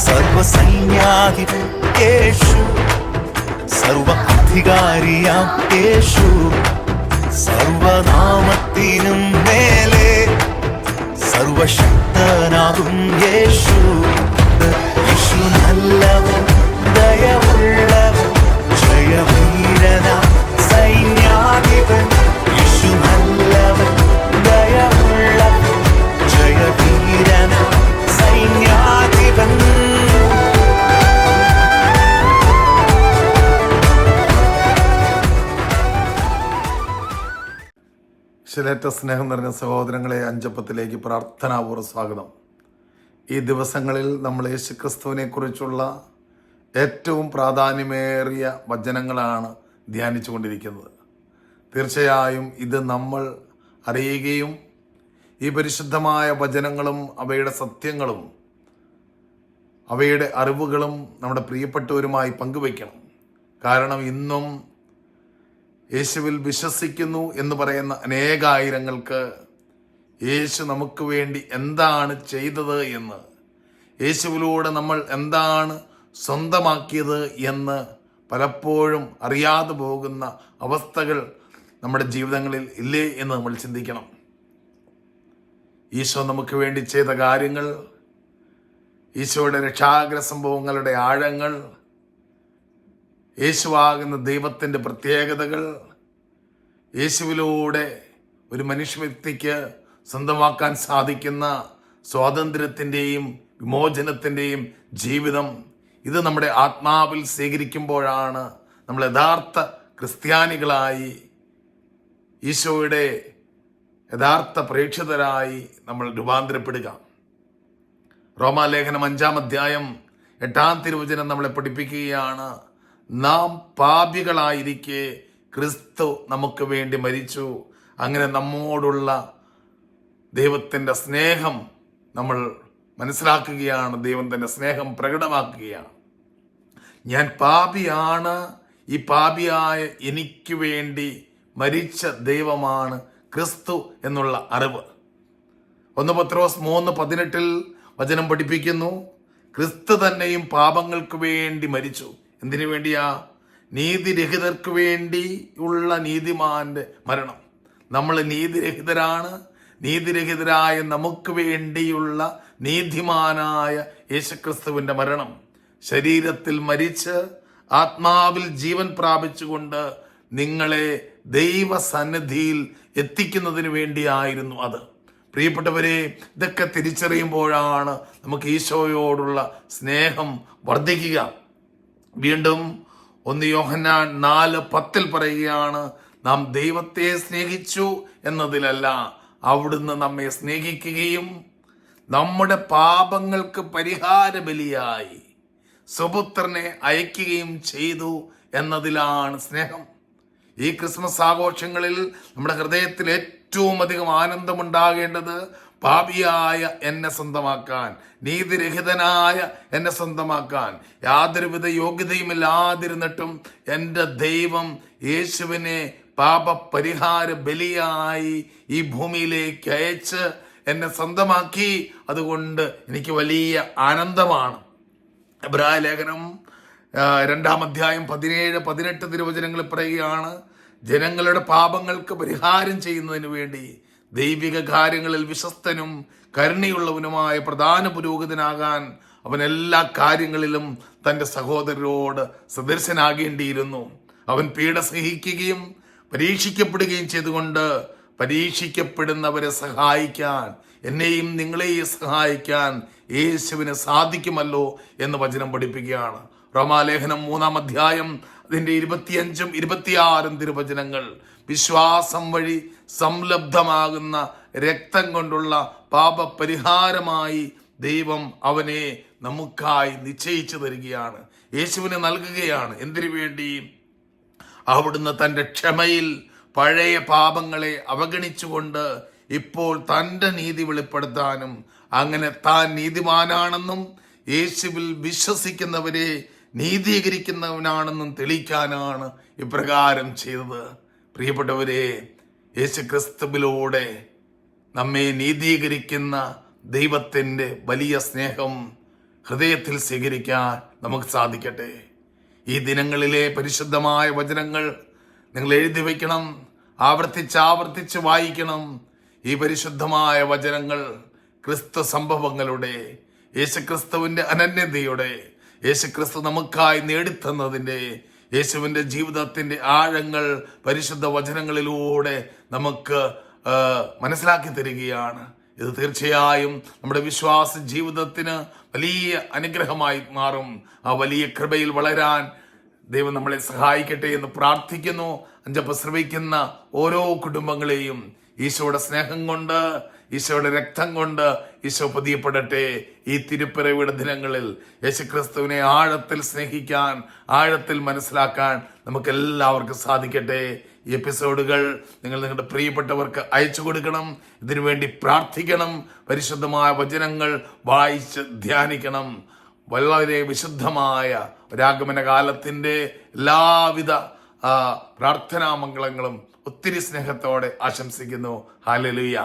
സർവസൈന്യാധിപൻ യേശു, സർവ അധികാരിയാം യേശു, സർവനാമത്തിനും മേലെ സർവശക്തനാകും യേശു. യേശു നല്ലവൻ, ദയവുള്ളവൻ, ജയവീരനാ സൈന്യാധിപൻ. യേശു നല്ലവൻ, ദയവുള്ളവൻ, ജയവീരനാ സൈന്യാധിപൻ. ശിലേറ്റ സ്നേഹം നിറഞ്ഞ സഹോദരങ്ങളെ, അഞ്ചപ്പത്തിലേക്ക് പ്രാർത്ഥനാപൂർവ്വ സ്വാഗതം. ഈ ദിവസങ്ങളിൽ നമ്മൾ യേശുക്രിസ്തുവിനെ കുറിച്ചുള്ള ഏറ്റവും പ്രാധാന്യമേറിയ വചനങ്ങളാണ് ധ്യാനിച്ചു കൊണ്ടിരിക്കുന്നത്. തീർച്ചയായും ഇത് നമ്മൾ അറിയുകയും ഈ പരിശുദ്ധമായ വചനങ്ങളും അവയുടെ സത്യങ്ങളും അവയുടെ അറിവുകളും നമ്മുടെ പ്രിയപ്പെട്ടവരുമായി പങ്കുവയ്ക്കണം. കാരണം ഇന്നും യേശുവിൽ വിശ്വസിക്കുന്നു എന്ന് പറയുന്ന അനേകായിരങ്ങൾക്ക് യേശു നമുക്ക് വേണ്ടി എന്താണ് ചെയ്തത് എന്ന്, യേശുവിലൂടെ നമ്മൾ എന്താണ് സ്വന്തമാക്കിയത് എന്ന് പലപ്പോഴും അറിയാതെ പോകുന്ന അവസ്ഥകൾ നമ്മുടെ ജീവിതങ്ങളിൽ ഇല്ലേ എന്ന് നമ്മൾ ചിന്തിക്കണം. ഈശോ നമുക്ക് വേണ്ടി ചെയ്ത കാര്യങ്ങൾ, ഈശോയുടെ രക്ഷാകര സംഭവങ്ങളുടെ ആഴങ്ങൾ, യേശുവാകുന്ന ദൈവത്തിൻ്റെ പ്രത്യേകതകൾ, യേശുവിലൂടെ ഒരു മനുഷ്യ വ്യക്തിക്ക് സ്വന്തമാക്കാൻ സാധിക്കുന്ന സ്വാതന്ത്ര്യത്തിൻ്റെയും വിമോചനത്തിൻ്റെയും ജീവിതം, ഇത് നമ്മുടെ ആത്മാവിൽ സ്വീകരിക്കുമ്പോഴാണ് നമ്മൾ യഥാർത്ഥ ക്രിസ്ത്യാനികളായി, ഈശോയുടെ യഥാർത്ഥ പ്രേക്ഷിതരായി നമ്മൾ രൂപാന്തരപ്പെടുക. റോമാലേഖനം 5-ാം അധ്യായം 8-ാം തിരുവചനം നമ്മളെ പഠിപ്പിക്കുകയാണ്, നാം പാപികളായിരിക്കെ ക്രിസ്തു നമുക്ക് വേണ്ടി മരിച്ചു. അങ്ങനെ നമ്മോടുള്ള ദൈവത്തിൻ്റെ സ്നേഹം നമ്മൾ മനസ്സിലാക്കുകയാണ്. ദൈവം തൻ്റെ സ്നേഹം പ്രകടമാക്കുകയാണ്. ഞാൻ പാപിയാണ്, ഈ പാപിയായ എനിക്ക് വേണ്ടി മരിച്ച ദൈവമാണ് ക്രിസ്തു എന്നുള്ള അറിവ്. 1 പത്രോസ് 3:18 വചനം പഠിപ്പിക്കുന്നു, ക്രിസ്തു തന്നെയും പാപങ്ങൾക്ക് വേണ്ടി മരിച്ചു. എന്തിനു വേണ്ടിയാ? നീതിരഹിതർക്ക് വേണ്ടിയുള്ള നീതിമാന്റെ മരണം. നമ്മൾ നീതിരഹിതരാണ്. നീതിരഹിതരായ നമുക്ക് വേണ്ടിയുള്ള നീതിമാനായ യേശുക്രിസ്തുവിന്റെ മരണം, ശരീരത്തിൽ മരിച്ച് ആത്മാവിൽ ജീവൻ പ്രാപിച്ചുകൊണ്ട് നിങ്ങളെ ദൈവസന്നിധിയിൽ എത്തിക്കുന്നതിന് വേണ്ടിയായിരുന്നു അത്. പ്രിയപ്പെട്ടവരെ, ഇതൊക്കെ തിരിച്ചറിയുമ്പോഴാണ് നമുക്ക് ഈശോയോടുള്ള സ്നേഹം വർദ്ധിക്കുക. വീണ്ടും 1 യോഹന്നാൻ 4:10 പറയുകയാണ്, നാം ദൈവത്തെ സ്നേഹിച്ചു എന്നതിലല്ല, അവിടുന്ന് നമ്മെ സ്നേഹിക്കുകയും നമ്മുടെ പാപങ്ങൾക്ക് പരിഹാര ബലിയായി സുപുത്രനെ അയക്കുകയും ചെയ്തു എന്നതിലാണ് സ്നേഹം. ഈ ക്രിസ്മസ് ആഘോഷങ്ങളിൽ നമ്മുടെ ഹൃദയത്തിൽ ഏറ്റവും അധികം ആനന്ദമുണ്ടാകേണ്ടത് പാപിയായ എന്നെ സ്വന്തമാക്കാൻ, നീതിരഹിതനായ എന്നെ സ്വന്തമാക്കാൻ, യാതൊരുവിധ യോഗ്യതയുമില്ലാതിരുന്നിട്ടും എൻ്റെ ദൈവം യേശുവിനെ പാപപരിഹാര ബലിയായി ഈ ഭൂമിയിലേക്ക് അയച്ച് എന്നെ സ്വന്തമാക്കി. അതുകൊണ്ട് എനിക്ക് വലിയ ആനന്ദമാണ്. എബ്രായ ലേഖനം 2-ാം അധ്യായം 17-18 തിരുവചനങ്ങളിൽ പറയുകയാണ്, ജനങ്ങളുടെ പാപങ്ങൾക്ക് പരിഹാരം ചെയ്യുന്നതിന് വേണ്ടി ദൈവിക കാര്യങ്ങളിൽ വിശ്വസ്തനും കരുണയുള്ളവനുമായ പ്രധാന പുരോഹിതനാകാൻ അവൻ എല്ലാ കാര്യങ്ങളിലും തൻ്റെ സഹോദരരോട് സദൃശനാകേണ്ടിയിരുന്നു. അവൻ പീഡ സഹിക്കുകയും പരീക്ഷിക്കപ്പെടുകയും ചെയ്തുകൊണ്ട് പരീക്ഷിക്കപ്പെടുന്നവരെ സഹായിക്കാൻ, എന്നെയും നിങ്ങളെയും സഹായിക്കാൻ യേശുവിന് സാധിക്കുമല്ലോ എന്ന് വചനം പഠിപ്പിക്കുകയാണ്. റോമാലേഖനം 3-ാം അധ്യായം അതിൻ്റെ 25-26 തിരുവചനങ്ങൾ, വിശ്വാസം വഴി സംലബ്ധമാകുന്ന രക്തം കൊണ്ടുള്ള പാപപരിഹാരമായി ദൈവം അവനെ നമുക്കായി നിശ്ചയിച്ചു തരികയാണ്, യേശുവിനെ നൽകുകയാണ്. എന്തിനു വേണ്ടി? അവിടുന്ന് തൻ്റെ ക്ഷമയിൽ പഴയ പാപങ്ങളെ അവഗണിച്ചുകൊണ്ട് ഇപ്പോൾ തൻ്റെ നീതി വെളിപ്പെടുത്താനും അങ്ങനെ താൻ നീതിമാനാണെന്നും യേശുവിൽ വിശ്വസിക്കുന്നവരെ നീതീകരിക്കുന്നവനാണെന്നും തെളിയിക്കാനാണ് ഇപ്രകാരം ചെയ്തത്. പ്രിയപ്പെട്ടവരെ, യേശുക്രിസ്തുവിലൂടെ നമ്മെ നീതീകരിക്കുന്ന ദൈവത്തിൻ്റെ വലിയ സ്നേഹം ഹൃദയത്തിൽ സ്വീകരിക്കാൻ നമുക്ക് സാധിക്കട്ടെ. ഈ ദിനങ്ങളിലെ പരിശുദ്ധമായ വചനങ്ങൾ നിങ്ങൾ എഴുതി വയ്ക്കണം, ആവർത്തിച്ച് വായിക്കണം. ഈ പരിശുദ്ധമായ വചനങ്ങൾ ക്രിസ്തു സംഭവങ്ങളുടെ, യേശുക്രിസ്തുവിന്റെ അനന്യതയുടെ, യേശുക്രിസ്തു നമുക്കായി നേടിത്തന്നതിൻ്റെ, യേശുവിൻ്റെ ജീവിതത്തിൻ്റെ ആഴങ്ങൾ പരിശുദ്ധ വചനങ്ങളിലൂടെ നമുക്ക് മനസ്സിലാക്കി തരികയാണ്. ഇത് തീർച്ചയായും നമ്മുടെ വിശ്വാസ ജീവിതത്തിന് വലിയ അനുഗ്രഹമായി മാറും. ആ വലിയ കൃപയിൽ വളരാൻ ദൈവം നമ്മളെ സഹായിക്കട്ടെ എന്ന് പ്രാർത്ഥിക്കുന്നു. അഞ്ചപ്പം ശ്രവിക്കുന്ന ഓരോ കുടുംബങ്ങളെയും ഈശോയുടെ സ്നേഹം കൊണ്ട്, ഈശോയുടെ രക്തം കൊണ്ട് ഈശോ പതിയപ്പെടട്ടെ. ഈ തിരുപ്പിറവിയുടെ ദിനങ്ങളിൽ യേശുക്രിസ്തുവിനെ ആഴത്തിൽ സ്നേഹിക്കാൻ, ആഴത്തിൽ മനസ്സിലാക്കാൻ നമുക്ക് എല്ലാവർക്കും സാധിക്കട്ടെ. ഈ എപ്പിസോഡുകൾ നിങ്ങൾ നിങ്ങളുടെ പ്രിയപ്പെട്ടവർക്ക് അയച്ചു കൊടുക്കണം. ഇതിനുവേണ്ടി പ്രാർത്ഥിക്കണം. പരിശുദ്ധമായ വചനങ്ങൾ വായിച്ച് ധ്യാനിക്കണം. വളരെ വിശുദ്ധമായ ഒരാഗമന കാലത്തിൻ്റെ എല്ലാവിധ പ്രാർത്ഥനാ മംഗളങ്ങളും ഒത്തിരി സ്നേഹത്തോടെ ആശംസിക്കുന്നു. ഹല്ലേലൂയ.